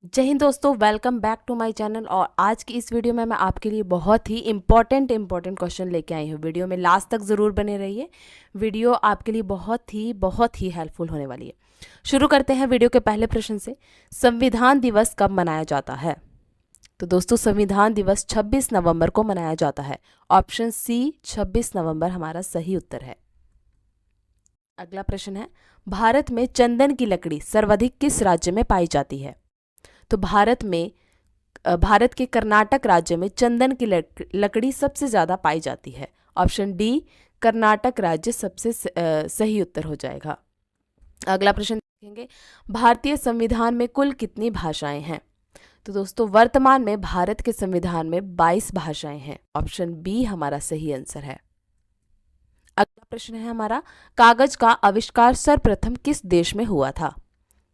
जय हिंद दोस्तों, welcome back to my channel. और आज की इस वीडियो में मैं आपके लिए बहुत ही इंपॉर्टेंट क्वेश्चन लेके आई हूँ। वीडियो में लास्ट तक ज़रूर बने रहिए। वीडियो आपके लिए बहुत ही हेल्पफुल होने वाली है। शुरू करते हैं वीडियो के पहले प्रश्न से। संविधान दिवस कब मनाया जाता है? तो दोस्तों, संविधान दिवस 26 नवंबर को मनाया जाता है। ऑप्शन सी 26 नवंबर हमारा सही उत्तर है। अगला प्रश्न है, भारत में चंदन की लकड़ी सर्वाधिक किस राज्य में पाई जाती है? तो भारत के कर्नाटक राज्य में चंदन की लकड़ी सबसे ज़्यादा पाई जाती है। ऑप्शन डी कर्नाटक राज्य सबसे सही उत्तर हो जाएगा। अगला प्रश्न देखेंगे, भारतीय संविधान में कुल कितनी भाषाएं हैं? तो दोस्तों, वर्तमान में भारत के संविधान में 22 भाषाएं हैं। ऑप्शन बी हमारा सही आंसर है। अगला प्रश्न है हमारा, कागज का आविष्कार सर्वप्रथम किस देश में हुआ था?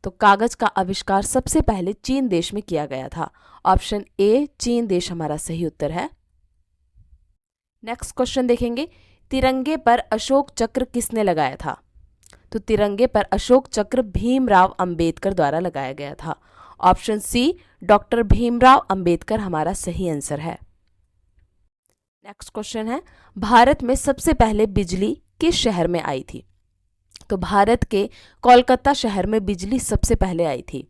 तो कागज का आविष्कार सबसे पहले चीन देश में किया गया था। ऑप्शन ए चीन देश हमारा सही उत्तर है। नेक्स्ट क्वेश्चन देखेंगे, तिरंगे पर अशोक चक्र किसने लगाया था? तो तिरंगे पर अशोक चक्र भीमराव अंबेडकर द्वारा लगाया गया था। Option C doctor Bhimrao Ambedkar हमारा सही आंसर है। नेक्स्ट क्वेश्चन है, भारत में सबसे पहले बिजली किस शहर में आई थी? तो भारत के कोलकाता शहर में बिजली सबसे पहले आई थी।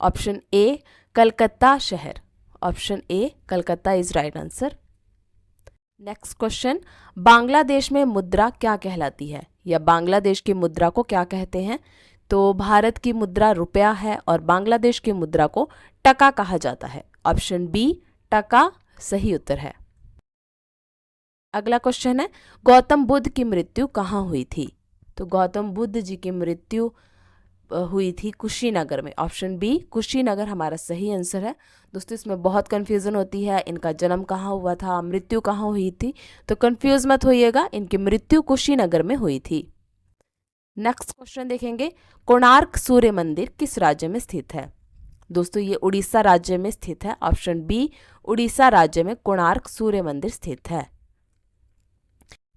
ऑप्शन ए कलकत्ता शहर। Option A Calcutta is right answer. Next question, Bangladesh में मुद्रा क्या कहलाती है, या बांग्लादेश की मुद्रा को क्या कहते हैं? तो भारत की मुद्रा रुपया है और बांग्लादेश की मुद्रा को टका कहा जाता है। ऑप्शन बी टका सही उत्तर है। अगला क्वेश्चन है, गौतम बुद्ध की मृत्यु कहाँ हुई थी? तो गौतम बुद्ध जी की मृत्यु हुई थी कुशीनगर में। ऑप्शन बी कुशीनगर हमारा सही आंसर है। दोस्तों, इसमें बहुत कन्फ्यूज़न होती है, इनका जन्म कहाँ हुआ था, मृत्यु कहाँ हुई थी, तो कन्फ्यूज मत होइएगा, इनकी मृत्यु कुशीनगर में हुई थी। नेक्स्ट क्वेश्चन देखेंगे, कोणार्क सूर्य मंदिर किस राज्य में स्थित है? दोस्तों, ये उड़ीसा राज्य में स्थित है। ऑप्शन बी उड़ीसा राज्य में कोणार्क सूर्य मंदिर स्थित है।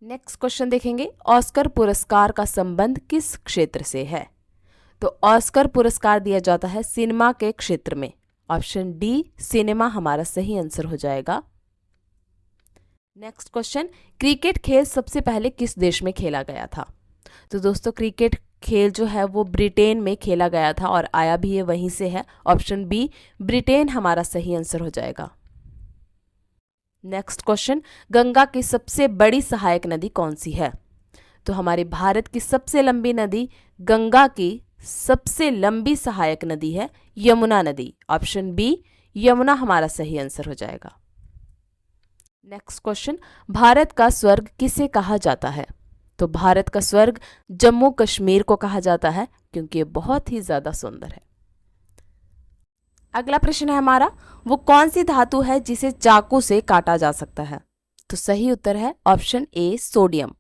नेक्स्ट क्वेश्चन देखेंगे, ऑस्कर पुरस्कार का संबंध किस क्षेत्र से है? तो ऑस्कर पुरस्कार दिया जाता है सिनेमा के क्षेत्र में। ऑप्शन डी सिनेमा हमारा सही आंसर हो जाएगा। नेक्स्ट क्वेश्चन, क्रिकेट खेल सबसे पहले किस देश में खेला गया था? तो दोस्तों, क्रिकेट खेल जो है वो ब्रिटेन में खेला गया था और आया भी ये वहीं से है। ऑप्शन बी ब्रिटेन हमारा सही आंसर हो जाएगा। नेक्स्ट क्वेश्चन, गंगा की सबसे बड़ी सहायक नदी कौन सी है? तो हमारे भारत की सबसे लंबी नदी गंगा की सबसे लंबी सहायक नदी है यमुना नदी। ऑप्शन बी यमुना हमारा सही आंसर हो जाएगा। नेक्स्ट क्वेश्चन, भारत का स्वर्ग किसे कहा जाता है? तो भारत का स्वर्ग जम्मू कश्मीर को कहा जाता है, क्योंकि ये बहुत ही ज्यादा सुंदर है। अगला प्रश्न है हमारा, वो कौन सी धातु है जिसे चाकू से काटा जा सकता है? तो सही उत्तर है ऑप्शन ए सोडियम।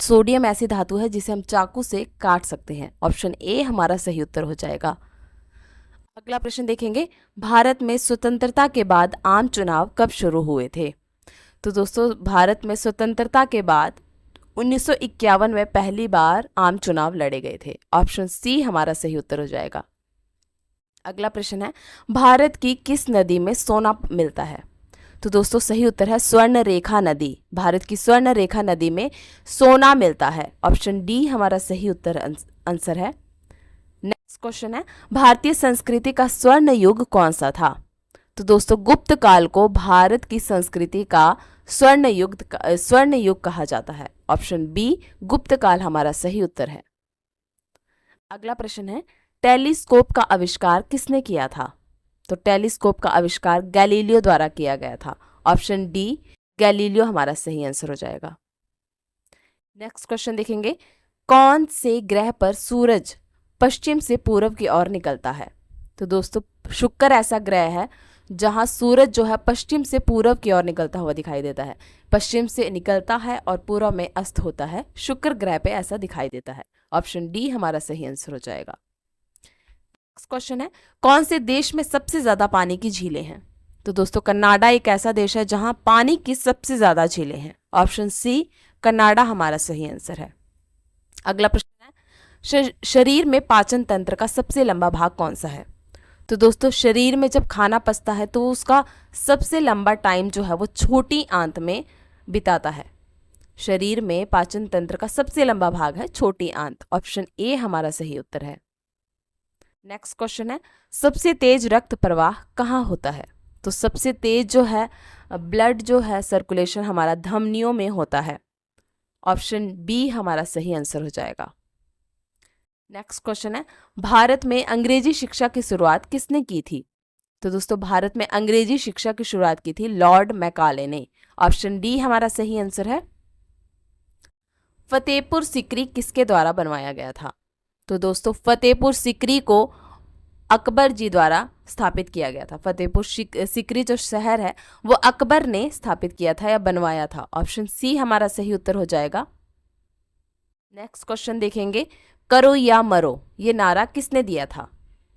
सोडियम ऐसी धातु है जिसे हम चाकू से काट सकते हैं। ऑप्शन ए हमारा सही उत्तर हो जाएगा। अगला प्रश्न देखेंगे, भारत में स्वतंत्रता के बाद आम चुनाव कब शुरू हुए थे? तो दोस्तों, भारत में स्वतंत्रता के बाद 1951 में पहली बार आम चुनाव लड़े गए थे। ऑप्शन सी हमारा सही उत्तर हो जाएगा। अगला प्रश्न है, भारत की किस नदी में सोना मिलता है? तो दोस्तों, सही उत्तर है स्वर्ण रेखा नदी। भारत की स्वर्ण रेखा नदी में सोना मिलता है। ऑप्शन डी हमारा सही उत्तर आंसर है। नेक्स्ट क्वेश्चन है, भारतीय संस्कृति का स्वर्ण युग कौन सा था? तो दोस्तों, गुप्त काल को भारत की संस्कृति का स्वर्ण युग कहा जाता है। ऑप्शन बी गुप्त काल हमारा सही उत्तर है। अगला प्रश्न है, टेलीस्कोप का आविष्कार किसने किया था? तो टेलीस्कोप का आविष्कार गैलीलियो द्वारा किया गया था। ऑप्शन डी गैलीलियो हमारा सही आंसर हो जाएगा। नेक्स्ट क्वेश्चन देखेंगे, कौन से ग्रह पर सूरज पश्चिम से पूर्व की ओर निकलता है? तो दोस्तों, शुक्र ऐसा ग्रह है जहां सूरज जो है पश्चिम से पूर्व की ओर निकलता हुआ दिखाई देता है। पश्चिम से निकलता है और पूर्व में अस्त होता है। शुक्र ग्रह पे ऐसा दिखाई देता है। ऑप्शन डी हमारा सही आंसर हो जाएगा। नेक्स्ट क्वेश्चन है, कौन से देश में सबसे ज्यादा पानी की झीलें हैं? तो दोस्तों, कनाडा एक ऐसा देश है जहां पानी की सबसे ज्यादा झीलें हैं। ऑप्शन सी कनाडा हमारा सही आंसर है। अगला प्रश्न है, शरीर में पाचन तंत्र का सबसे लंबा भाग कौन सा है? तो दोस्तों शरीर में जब खाना पचता है तो उसका सबसे लंबा टाइम जो है वो छोटी आंत में बिताता है। शरीर में पाचन तंत्र का सबसे लंबा भाग है छोटी आंत। ऑप्शन ए हमारा सही उत्तर है। नेक्स्ट क्वेश्चन है, सबसे तेज रक्त प्रवाह कहाँ होता है? तो सबसे तेज जो है ब्लड जो है सर्कुलेशन हमारा धमनियों में होता है। ऑप्शन बी हमारा सही आंसर हो जाएगा। नेक्स्ट क्वेश्चन है, भारत में अंग्रेजी शिक्षा की शुरुआत किसने की थी? तो दोस्तों भारत में अंग्रेजी शिक्षा की शुरुआत की थी लॉर्ड मैकाले ने। ऑप्शन डी हमारा सही आंसर है। फतेहपुर सीकरी किसके द्वारा बनवाया गया था? तो दोस्तों फतेहपुर सीकरी को अकबर जी द्वारा स्थापित किया गया था। फतेहपुर सीकरी जो शहर है वो अकबर ने स्थापित किया था या बनवाया था। ऑप्शन सी हमारा सही उत्तर हो जाएगा। नेक्स्ट क्वेश्चन देखेंगे, करो या मरो ये नारा किसने दिया था?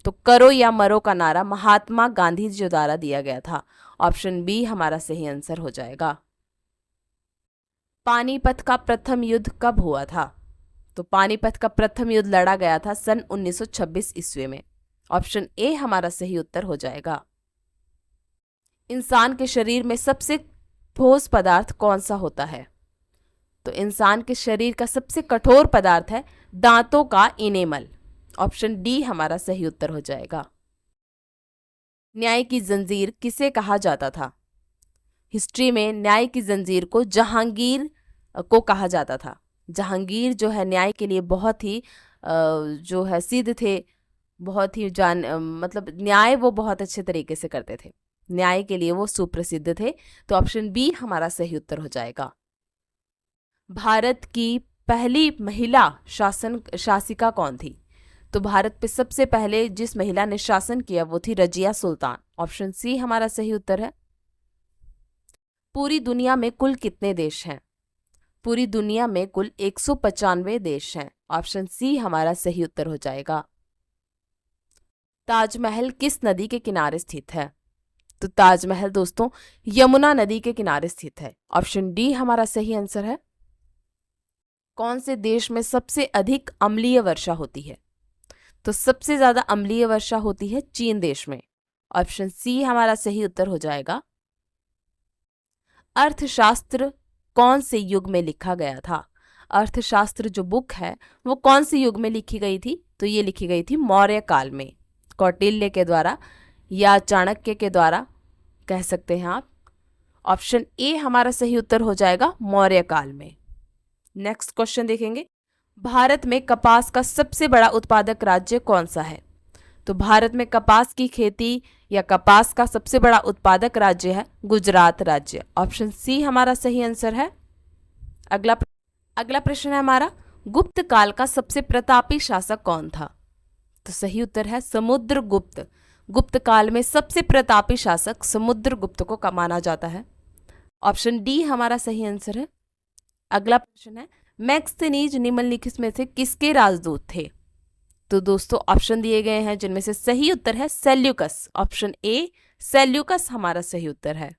तो करो या मरो का नारा महात्मा गांधी जी द्वारा दिया गया था। ऑप्शन बी हमारा सही आंसर हो जाएगा। पानीपत का प्रथम युद्ध कब हुआ था? तो पानीपत का प्रथम युद्ध लड़ा गया था सन 1926 ईस्वी में। ऑप्शन ए हमारा सही उत्तर हो जाएगा। इंसान के शरीर में सबसे ठोस पदार्थ कौन सा होता है? तो इंसान के शरीर का सबसे कठोर पदार्थ है दांतों का इनेमल। ऑप्शन डी हमारा सही उत्तर हो जाएगा। न्याय की जंजीर किसे कहा जाता था? हिस्ट्री में न्याय की जंजीर को जहांगीर को कहा जाता था। जहांगीर जो है न्याय के लिए बहुत ही जो है सिद्ध थे, बहुत ही मतलब न्याय वो बहुत अच्छे तरीके से करते थे, न्याय के लिए वो सुप्रसिद्ध थे। तो ऑप्शन बी हमारा सही उत्तर हो जाएगा। भारत की पहली महिला शासिका कौन थी? तो भारत पे सबसे पहले जिस महिला ने शासन किया वो थी रजिया सुल्तान। ऑप्शन सी हमारा सही उत्तर है। पूरी दुनिया में कुल कितने देश हैं? पूरी दुनिया में कुल 195 देश हैं। ऑप्शन सी हमारा सही उत्तर हो जाएगा। ताजमहल किस नदी के किनारे स्थित है? तो ताजमहल दोस्तों यमुना नदी के किनारे स्थित है। ऑप्शन डी हमारा सही आंसर है। कौन से देश में सबसे अधिक अम्लीय वर्षा होती है? तो सबसे ज्यादा अम्लीय वर्षा होती है चीन देश में। ऑप्शन सी हमारा सही उत्तर हो जाएगा। अर्थशास्त्र कौन से युग में लिखा गया था? अर्थशास्त्र जो बुक है वो कौन से युग में लिखी गई थी? तो ये लिखी गई थी मौर्य काल में, कौटिल्य के द्वारा या चाणक्य के द्वारा कह सकते हैं आप। ऑप्शन ए हमारा सही उत्तर हो जाएगा, मौर्य काल में। नेक्स्ट क्वेश्चन देखेंगे, भारत में कपास का सबसे बड़ा उत्पादक राज्य कौन सा है? तो भारत में कपास की खेती या कपास का सबसे बड़ा उत्पादक राज्य है गुजरात राज्य। ऑप्शन सी हमारा सही आंसर है। अगला प्रश्न है हमारा, गुप्त काल का सबसे प्रतापी शासक कौन था? तो सही उत्तर है समुद्रगुप्त। गुप्त काल में सबसे प्रतापी शासक समुद्रगुप्त को माना जाता है। ऑप्शन डी हमारा सही आंसर है। अगला प्रश्न है, मैक्सथेनीज निम्नलिखित में से किसके राजदूत थे? तो दोस्तों ऑप्शन दिए गए हैं जिनमें से सही उत्तर है सेल्यूकस। ऑप्शन ए सेल्यूकस हमारा सही उत्तर है।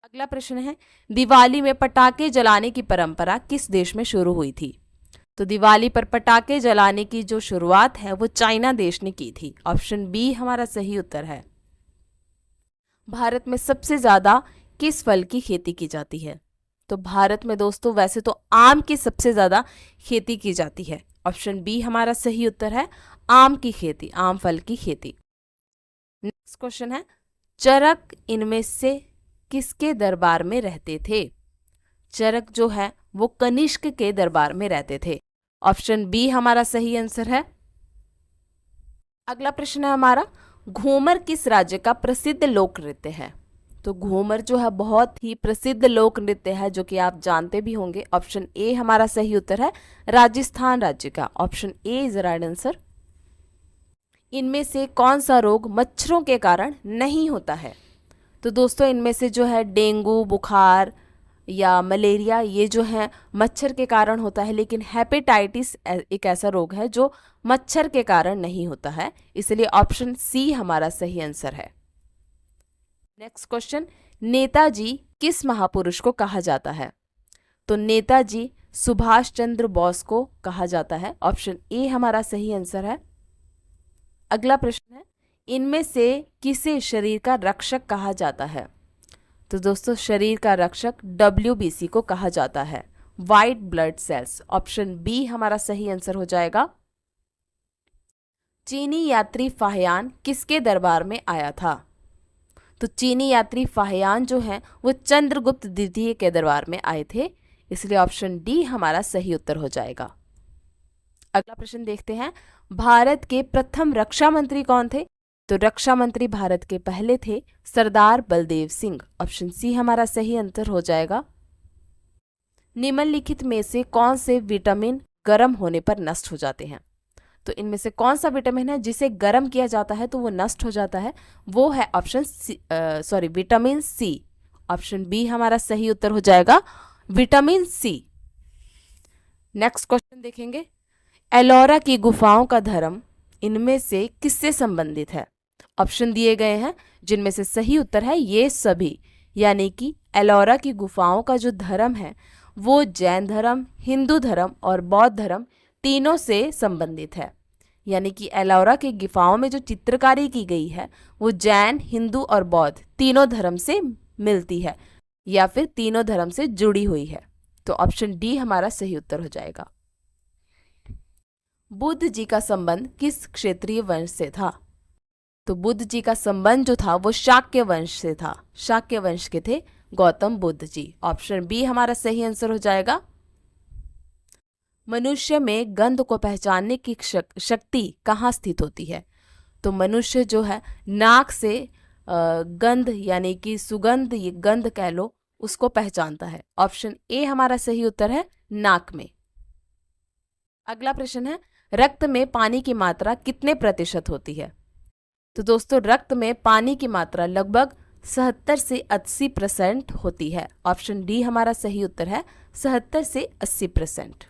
अगला प्रश्न है, दिवाली में पटाखे जलाने की परंपरा किस देश में शुरू हुई थी? तो दिवाली पर पटाखे जलाने की जो शुरुआत है वो चाइना देश ने की थी। ऑप्शन बी हमारा सही उत्तर है। भारत में सबसे ज्यादा किस फल की खेती की जाती है? तो भारत में दोस्तों वैसे तो आम की सबसे ज्यादा खेती की जाती है। ऑप्शन बी हमारा सही उत्तर है, आम की खेती, आम फल की खेती। नेक्स्ट क्वेश्चन है, चरक इनमें से किसके दरबार में रहते थे? चरक जो है वो कनिष्क के दरबार में रहते थे। ऑप्शन बी हमारा सही आंसर है। अगला प्रश्न है हमारा, घूमर किस राज्य का प्रसिद्ध लोक नृत्य है? तो घूमर जो है बहुत ही प्रसिद्ध लोक नृत्य है जो कि आप जानते भी होंगे। ऑप्शन ए हमारा सही उत्तर है, राजस्थान राज्य का। Option A is right answer. इनमें से कौन सा रोग मच्छरों के कारण नहीं होता है? तो दोस्तों इनमें से जो है डेंगू बुखार या मलेरिया ये जो है मच्छर के कारण होता है, लेकिन हेपेटाइटिस एक ऐसा रोग है जो मच्छर के कारण नहीं होता है, इसलिए ऑप्शन सी हमारा सही आंसर है। नेक्स्ट क्वेश्चन, नेताजी किस महापुरुष को कहा जाता है? तो नेताजी सुभाष चंद्र बोस को कहा जाता है। ऑप्शन ए हमारा सही आंसर है। अगला प्रश्न है, इनमें से किसे शरीर का रक्षक कहा जाता है? तो दोस्तों शरीर का रक्षक WBC को कहा जाता है, white blood cells. Option B हमारा सही आंसर हो जाएगा। चीनी यात्री फाहियान किसके दरबार में आया था? तो चीनी यात्री फाहियान जो है वो चंद्रगुप्त द्वितीय के दरबार में आए थे, इसलिए ऑप्शन डी हमारा सही उत्तर हो जाएगा। अगला प्रश्न देखते हैं, भारत के प्रथम रक्षा मंत्री कौन थे? तो रक्षा मंत्री भारत के पहले थे सरदार बलदेव सिंह। ऑप्शन सी हमारा सही आंसर हो जाएगा। निम्नलिखित में से कौन से विटामिन गर्म होने पर नष्ट हो जाते हैं? तो इनमें से कौन सा विटामिन है जिसे गर्म किया जाता है तो वो नष्ट हो जाता है? वो है option C, vitamin C. Option B हमारा सही उत्तर हो जाएगा, विटामिन सी। नेक्स्ट क्वेश्चन देखेंगे, एलोरा की गुफाओं का धर्म इनमें से किससे संबंधित है? ऑप्शन दिए गए हैं जिनमें से सही उत्तर है ये सभी, यानी कि एलोरा की गुफाओं का जो धर्म है वो जैन धर्म, हिंदू धर्म और बौद्ध धर्म तीनों से संबंधित है। यानी कि एलोरा की गुफाओं में जो चित्रकारी की गई है वो जैन, हिंदू और बौद्ध तीनों धर्म से मिलती है या फिर तीनों धर्म से जुड़ी हुई है। तो ऑप्शन डी हमारा सही उत्तर हो जाएगा। बुद्ध जी का संबंध किस क्षेत्रीय वंश से था? तो बुद्ध जी का संबंध जो था वो शाक्य वंश से था। शाक्य वंश के थे गौतम बुद्ध जी। ऑप्शन बी हमारा सही आंसर हो जाएगा। मनुष्य में गंध को पहचानने की शक्ति कहाँ स्थित होती है? तो मनुष्य जो है नाक से गंध यानी कि सुगंध, ये गंध कह लो, उसको पहचानता है। ऑप्शन ए हमारा सही उत्तर है, नाक में। अगला प्रश्न है, रक्त में पानी की मात्रा कितने प्रतिशत होती है? तो दोस्तों रक्त में पानी की मात्रा लगभग 70 से 80% होती है। ऑप्शन डी हमारा सही उत्तर है, 70 से 80%।